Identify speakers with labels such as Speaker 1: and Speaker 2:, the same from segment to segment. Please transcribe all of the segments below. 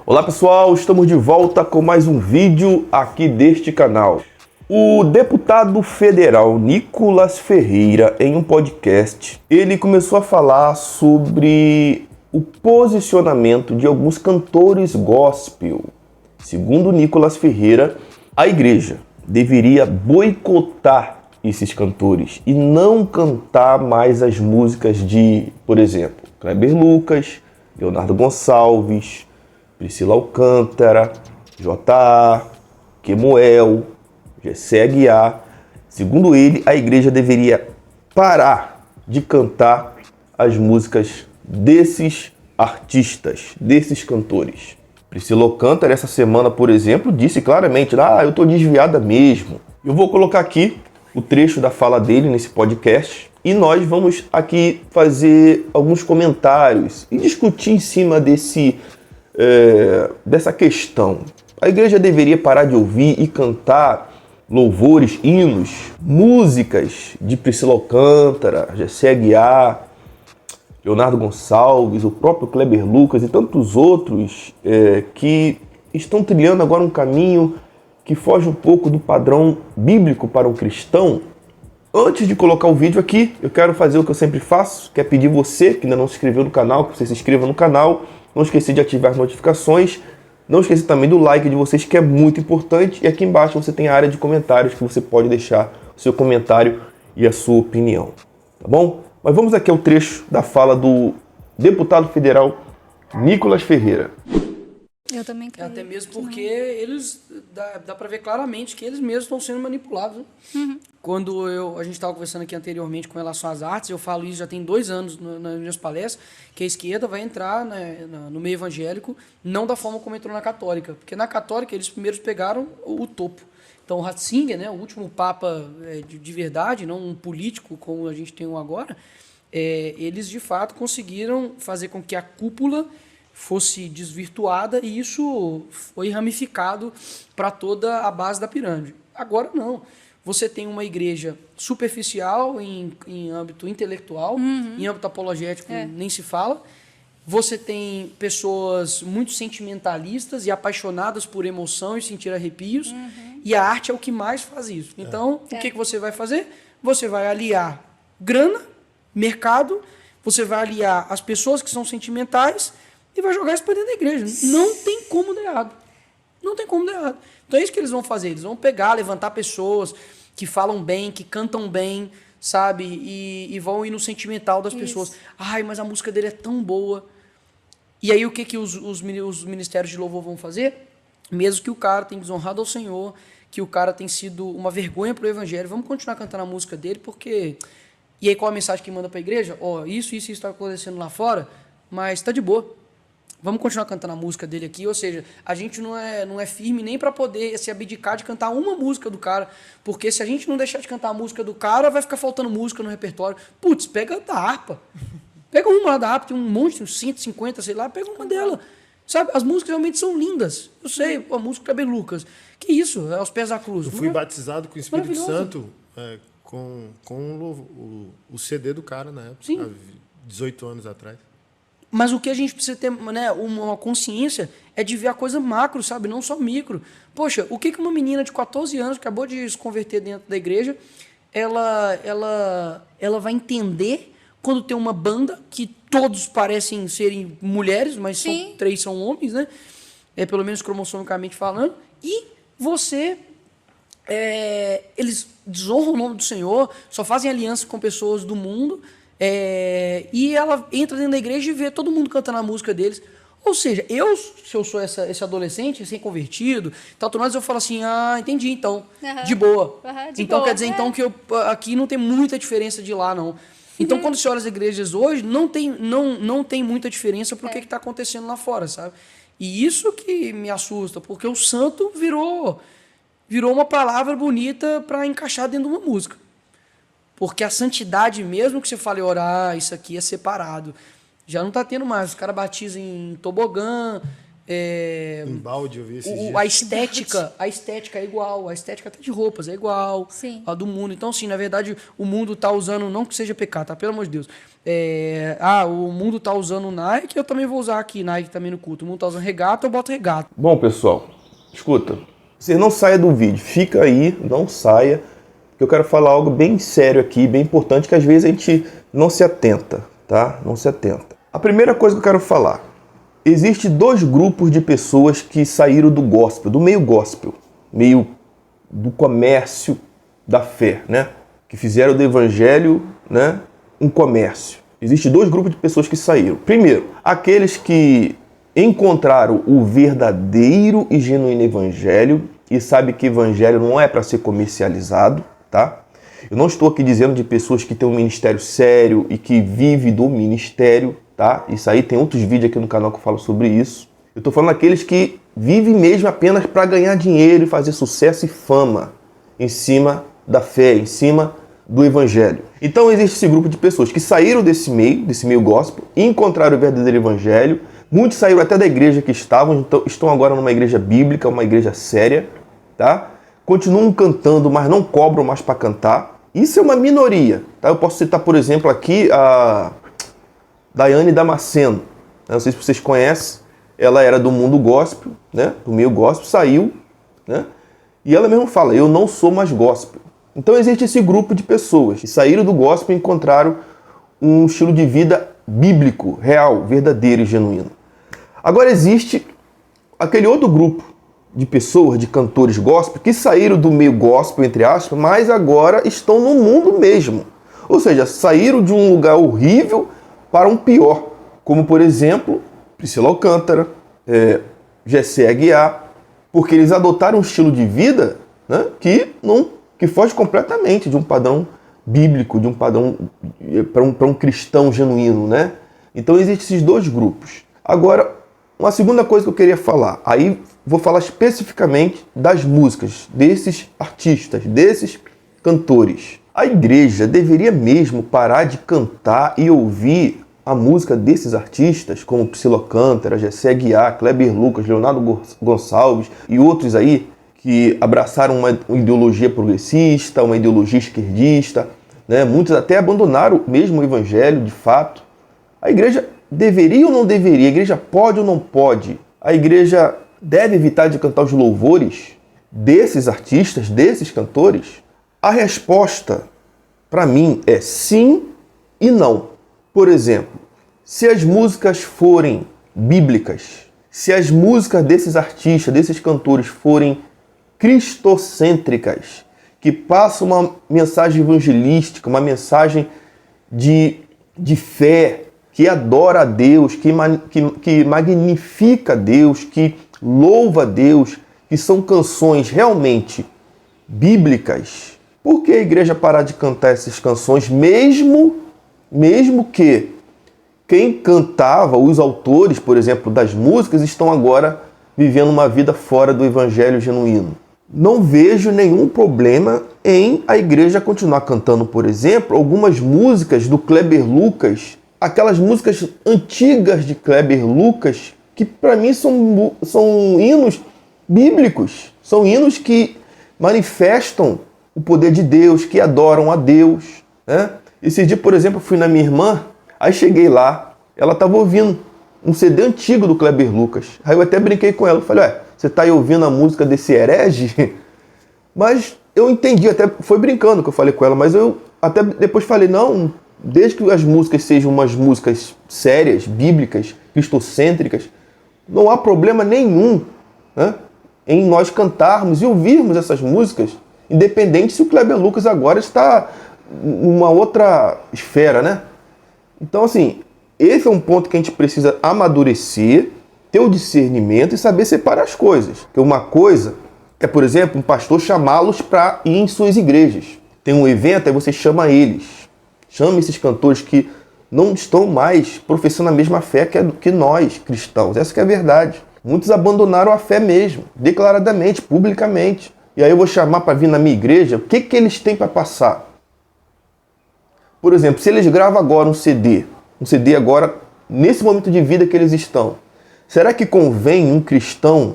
Speaker 1: Olá pessoal, estamos de volta com mais um vídeo aqui deste canal. O deputado federal Nicolas Ferreira, em um podcast, ele começou a falar sobre o posicionamento de alguns cantores gospel. Segundo Nicolas Ferreira, a igreja deveria boicotar esses cantores e não cantar mais as músicas de, por exemplo, Kleber Lucas, Leonardo Gonçalves, Priscila Alcântara, J.A., Kemuel, Gessé Aguiar. Segundo ele, a igreja deveria parar de cantar as músicas desses artistas, desses cantores. Priscila Alcântara, essa semana, por exemplo, disse claramente, eu estou desviada mesmo. Eu vou colocar aqui o trecho da fala dele nesse podcast e nós vamos aqui fazer alguns comentários e discutir em cima dessa questão. A igreja deveria parar de ouvir e cantar louvores, hinos, músicas de Priscila Alcântara, Gessé Aguiar, Leonardo Gonçalves, o próprio Kleber Lucas e tantos outros que estão trilhando agora um caminho que foge um pouco do padrão bíblico para um cristão. Antes de colocar o vídeo aqui, eu quero fazer o que eu sempre faço, que é pedir você que ainda não se inscreveu no canal, que você se inscreva no canal. Não esqueça de ativar as notificações. Não esqueça também do like de vocês, que é muito importante. E aqui embaixo você tem a área de comentários, que você pode deixar o seu comentário e a sua opinião. Tá bom? Mas vamos aqui ao trecho da fala do deputado federal Nicolas Ferreira.
Speaker 2: Eu também creio.
Speaker 3: Até mesmo porque eles, dá para ver claramente que eles mesmos estão sendo manipulados. Né?
Speaker 2: Uhum.
Speaker 3: Quando a gente estava conversando aqui anteriormente com relação às artes, eu falo isso já tem 2 anos nas minhas palestras, que a esquerda vai entrar no meio evangélico, não da forma como entrou na católica. Porque na católica eles primeiros pegaram o topo. Então o Ratzinger, né, o último papa de verdade, não um político como a gente tem um agora, eles de fato conseguiram fazer com que a cúpula fosse desvirtuada e isso foi ramificado para toda a base da pirâmide. Agora não. Você tem uma igreja superficial em âmbito intelectual, em âmbito apologético nem se fala. Você tem pessoas muito sentimentalistas e apaixonadas por emoção e sentir arrepios. E a arte é o que mais faz isso. Então, o que você vai fazer? Você vai aliar grana, mercado, você vai aliar as pessoas que são sentimentais e vai jogar isso para dentro da igreja. Não tem como dar errado. Não tem como dar errado. Então é isso que eles vão fazer. Eles vão pegar, levantar pessoas que falam bem, que cantam bem, sabe? E vão ir no sentimental das pessoas. Ai, mas a música dele é tão boa. E aí o que os ministérios de louvor vão fazer? Mesmo que o cara tenha desonrado ao Senhor, que o cara tenha sido uma vergonha para o evangelho, vamos continuar cantando a música dele, porque... E aí qual a mensagem que manda para a igreja? Isso está acontecendo lá fora, mas está de boa. Vamos continuar cantando a música dele aqui, ou seja, a gente não é firme nem para poder se abdicar de cantar uma música do cara, porque se a gente não deixar de cantar a música do cara, vai ficar faltando música no repertório. Putz, pega da harpa. Pega uma lá da harpa, tem um monte, uns 150, sei lá, pega uma dela. Sabe, as músicas realmente são lindas. Eu sei, a música Kleber Lucas. Que isso, é aos pés da cruz.
Speaker 4: Eu fui batizado com o Espírito Santo com o CD do cara na época, há 18 anos atrás.
Speaker 3: Mas o que a gente precisa ter, né, uma consciência é de ver a coisa macro, sabe? Não só micro. Poxa, o que uma menina de 14 anos que acabou de se converter dentro da igreja, ela vai entender quando tem uma banda que todos parecem serem mulheres, mas 3 são homens, né? Pelo menos cromossomicamente falando. E você... eles desonram o nome do Senhor, só fazem aliança com pessoas do mundo... e ela entra dentro da igreja e vê todo mundo cantando a música deles. Ou seja, se eu sou esse adolescente, recém-convertido, eu falo assim, entendi, então, de boa. Então, quer dizer, então, que aqui não tem muita diferença de lá, não. Então, quando você olha as igrejas hoje, não tem muita diferença para o que está acontecendo lá fora, sabe? E isso que me assusta, porque o santo virou uma palavra bonita para encaixar dentro de uma música. Porque a santidade, mesmo que você fale orar, isso aqui é separado, já não está tendo mais. Os caras batizam em tobogã,
Speaker 4: Embalde, eu vi esses dias.
Speaker 3: A estética é igual, a estética até de roupas é igual.
Speaker 2: Sim.
Speaker 3: A do mundo. Então, assim, na verdade, o mundo tá usando, não que seja pecado, tá? Pelo amor de Deus. O mundo tá usando Nike, eu também vou usar aqui Nike também no culto. O mundo tá usando regata, eu boto regata.
Speaker 1: Bom, pessoal, escuta, você não saia do vídeo, fica aí, não saia, porque eu quero falar algo bem sério aqui, bem importante, que às vezes a gente não se atenta, tá? Não se atenta. A primeira coisa que eu quero falar, existe dois grupos de pessoas que saíram do gospel, do meio gospel, meio do comércio da fé, né? Que fizeram do evangelho, né, um comércio. Existem dois grupos de pessoas que saíram. Primeiro, aqueles que encontraram o verdadeiro e genuíno evangelho e sabem que evangelho não é para ser comercializado, tá? Eu não estou aqui dizendo de pessoas que têm um ministério sério e que vivem do ministério, tá? Isso aí tem outros vídeos aqui no canal que eu falo sobre isso. Eu estou falando daqueles que vivem mesmo apenas para ganhar dinheiro e fazer sucesso e fama em cima da fé, em cima do evangelho. Então existe esse grupo de pessoas que saíram desse meio gospel e encontraram o verdadeiro evangelho. Muitos saíram até da igreja que estavam, então estão agora numa igreja bíblica, uma igreja séria, tá? Continuam cantando, mas não cobram mais para cantar. Isso é uma minoria, tá? Eu posso citar, por exemplo, aqui a Daiane Damasceno. Não sei se vocês conhecem, ela era do mundo gospel, né? Do meio gospel, saiu, né? E ela mesma fala, eu não sou mais gospel. Então existe esse grupo de pessoas que saíram do gospel e encontraram um estilo de vida bíblico, real, verdadeiro e genuíno. Agora existe aquele outro grupo de pessoas, de cantores gospel, que saíram do meio gospel, entre aspas, mas agora estão no mundo mesmo. Ou seja, saíram de um lugar horrível para um pior. Como, por exemplo, Priscila Alcântara, Gessé Aguiar, porque eles adotaram um estilo de vida, né, que foge completamente de um padrão bíblico, de um padrão para um cristão genuíno, né? Então existem esses dois grupos. Agora, uma segunda coisa que eu queria falar, aí vou falar especificamente das músicas, desses artistas, desses cantores. A igreja deveria mesmo parar de cantar e ouvir a música desses artistas, como Priscila Alcântara, Gessé Aguiar, Kleber Lucas, Leonardo Gonçalves e outros aí, que abraçaram uma ideologia progressista, uma ideologia esquerdista, né? Muitos até abandonaram mesmo o evangelho, de fato. A igreja deveria ou não deveria? A igreja pode ou não pode? A igreja deve evitar de cantar os louvores desses artistas, desses cantores? A resposta, para mim, é sim e não. Por exemplo, se as músicas forem bíblicas, se as músicas desses artistas, desses cantores forem cristocêntricas, que passam uma mensagem evangelística, uma mensagem de fé, que adora a Deus, que magnifica a Deus, que louva a Deus, que são canções realmente bíblicas, por que a igreja parar de cantar essas canções, mesmo que quem cantava, os autores, por exemplo, das músicas, estão agora vivendo uma vida fora do evangelho genuíno? Não vejo nenhum problema em a igreja continuar cantando, por exemplo, algumas músicas do Kleber Lucas, aquelas músicas antigas de Kleber Lucas, que para mim são hinos bíblicos, são hinos que manifestam o poder de Deus, que adoram a Deus, né? Esse dia, por exemplo, eu fui na minha irmã, aí cheguei lá, ela estava ouvindo um CD antigo do Kleber Lucas. Aí eu até brinquei com ela, falei, você está aí ouvindo a música desse herege? Mas eu entendi, até foi brincando que eu falei com ela, mas eu até depois falei, não, desde que as músicas sejam umas músicas sérias, bíblicas, cristocêntricas, não há problema nenhum, né, em nós cantarmos e ouvirmos essas músicas, independente se o Kleber Lucas agora está numa outra esfera, né? Então, assim, esse é um ponto que a gente precisa amadurecer, ter o discernimento e saber separar as coisas. Porque uma coisa é, por exemplo, um pastor chamá-los para ir em suas igrejas. Tem um evento, aí você chama eles. Chama esses cantores que não estão mais professando a mesma fé que nós, cristãos. Essa que é a verdade. Muitos abandonaram a fé mesmo, declaradamente, publicamente. E aí eu vou chamar para vir na minha igreja, o que eles têm para passar? Por exemplo, se eles gravam agora um CD agora, nesse momento de vida que eles estão, Será que convém um cristão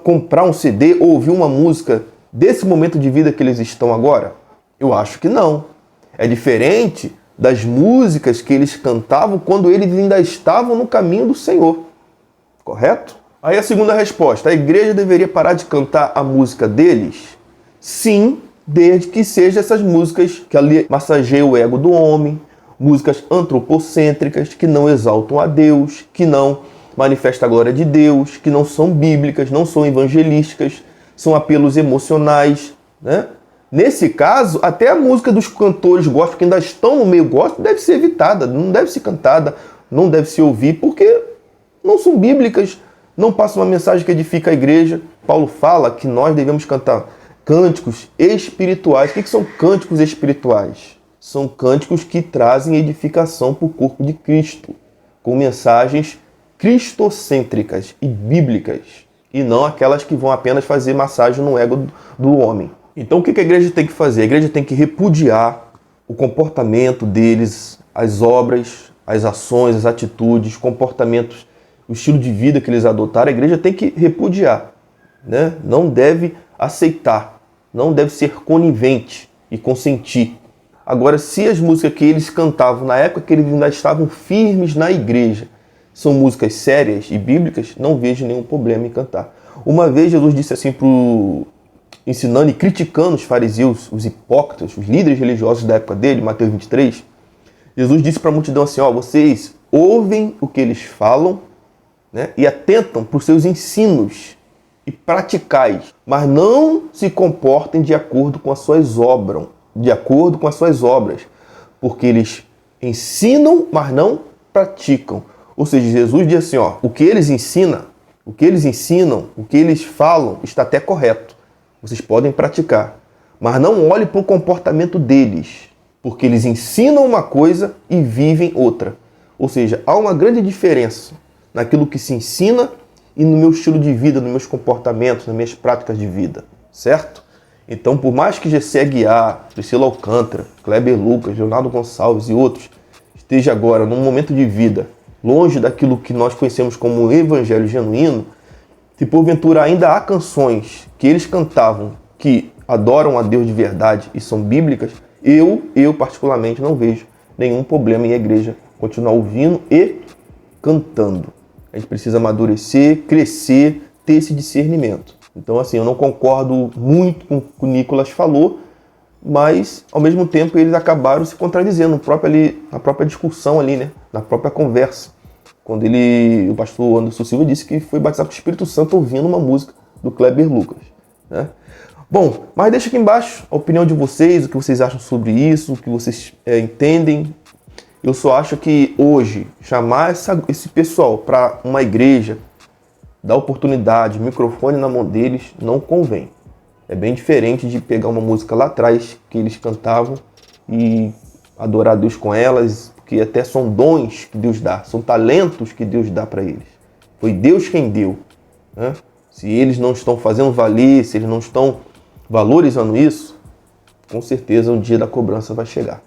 Speaker 1: comprar um CD ou ouvir uma música desse momento de vida que eles estão agora? Eu acho que não. É diferente das músicas que eles cantavam quando eles ainda estavam no caminho do Senhor. Correto? Aí a segunda resposta: a igreja deveria parar de cantar a música deles? Sim, desde que sejam essas músicas que ali massageiam o ego do homem, músicas antropocêntricas, que não exaltam a Deus, que não manifestam a glória de Deus, que não são bíblicas, não são evangelísticas, são apelos emocionais, né? Nesse caso, até a música dos cantores gospel que ainda estão no meio gospel deve ser evitada, não deve ser cantada, não deve se ouvir, porque não são bíblicas, não passam uma mensagem que edifica a igreja. Paulo fala que nós devemos cantar cânticos espirituais. O que são cânticos espirituais? São cânticos que trazem edificação para o corpo de Cristo, com mensagens cristocêntricas e bíblicas, e não aquelas que vão apenas fazer massagem no ego do homem. Então o que a igreja tem que fazer? A igreja tem que repudiar o comportamento deles, as obras, as ações, as atitudes, comportamentos, o estilo de vida que eles adotaram. A igreja tem que repudiar, né? Não deve aceitar, não deve ser conivente e consentir. Agora, se as músicas que eles cantavam na época que eles ainda estavam firmes na igreja são músicas sérias e bíblicas, não vejo nenhum problema em cantar. Uma vez Jesus disse assim ensinando e criticando os fariseus, os hipócritas, os líderes religiosos da época dele, Mateus 23, Jesus disse para a multidão assim: vocês ouvem o que eles falam, né, e atentam para os seus ensinos e praticais, mas não se comportem de acordo com as suas obras, porque eles ensinam, mas não praticam. Ou seja, Jesus diz assim: o que eles ensinam, o que eles falam está até correto. Vocês podem praticar, mas não olhe para o comportamento deles, porque eles ensinam uma coisa e vivem outra. Ou seja, há uma grande diferença naquilo que se ensina e no meu estilo de vida, nos meus comportamentos, nas minhas práticas de vida, certo? Então, por mais que Gessé Aguiar, Priscila Alcântara, Kleber Lucas, Leonardo Gonçalves e outros esteja agora num momento de vida longe daquilo que nós conhecemos como o evangelho genuíno, se porventura ainda há canções que eles cantavam que adoram a Deus de verdade e são bíblicas, eu particularmente não vejo nenhum problema em a igreja continuar ouvindo e cantando. A gente precisa amadurecer, crescer, ter esse discernimento. Então, assim, eu não concordo muito com o que o Nicolas falou, mas, ao mesmo tempo, eles acabaram se contradizendo na própria discussão ali, né? Na própria conversa. Quando o pastor Anderson Silva disse que foi batizado com o Espírito Santo ouvindo uma música do Kleber Lucas, né? Bom, mas deixa aqui embaixo a opinião de vocês, o que vocês acham sobre isso, o que vocês entendem. Eu só acho que hoje, chamar esse pessoal para uma igreja, dar oportunidade, microfone na mão deles, não convém. É bem diferente de pegar uma música lá atrás que eles cantavam e adorar a Deus com elas, que até são dons que Deus dá, são talentos que Deus dá para eles. Foi Deus quem deu, né? Se eles não estão fazendo valer, se eles não estão valorizando isso, com certeza um dia da cobrança vai chegar.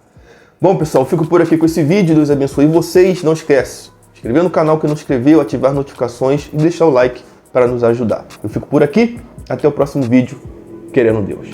Speaker 1: Bom, pessoal, fico por aqui com esse vídeo. Deus abençoe vocês. Não esquece, inscrever no canal que não inscreveu, ativar notificações e deixar o like para nos ajudar. Eu fico por aqui. Até o próximo vídeo. Querendo Deus.